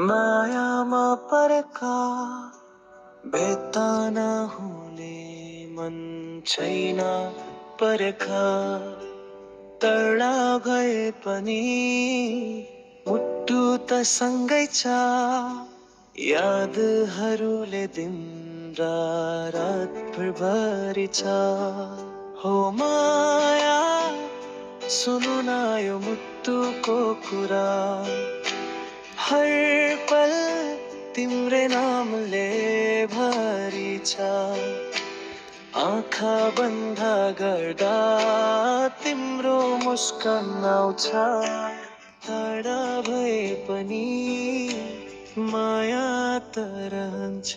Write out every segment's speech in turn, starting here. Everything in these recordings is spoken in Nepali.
मायामा परेका बेतान हुने मन छैन परेका तडा भए पनि मुटु त सँगै छ यादहरूले दिन रात भरि छ हो माया सुनु न यो मुटुको कुरा हर पल तिम्रै नामले भरि छ आँखा बन्द गर्दा तिम्रो मुस्कान आउँछ टाढा भए पनि माया त रहन्छ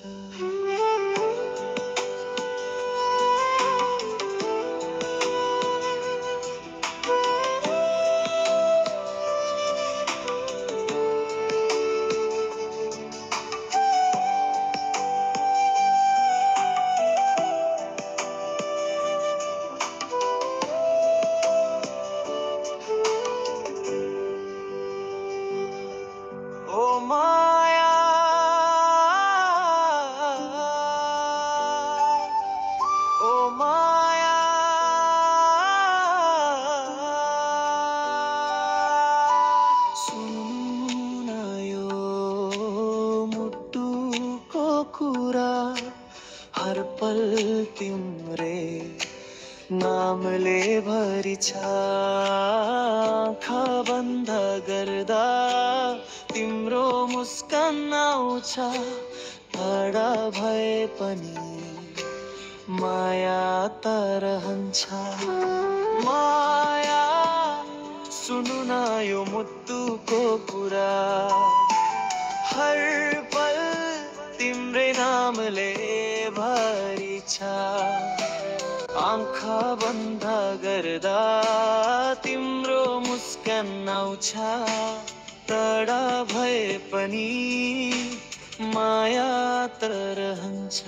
ओ माया ओ माया सुन्नु न यो मुटुको कुरा हर पल तिम्रै नामले भरि छ आँखा बन्द गर्दा तिम्रो मुस्कान आउँछ टाढा भए पनि माया त रहन्छ माया सुनु न यो मुटुको कुरा हर पल तिम्रै नामले भरि छ आँखा बन्द गर्दा तिम्रो मुस्कान आउँछ टाढा भए पनि माया त रहन्छ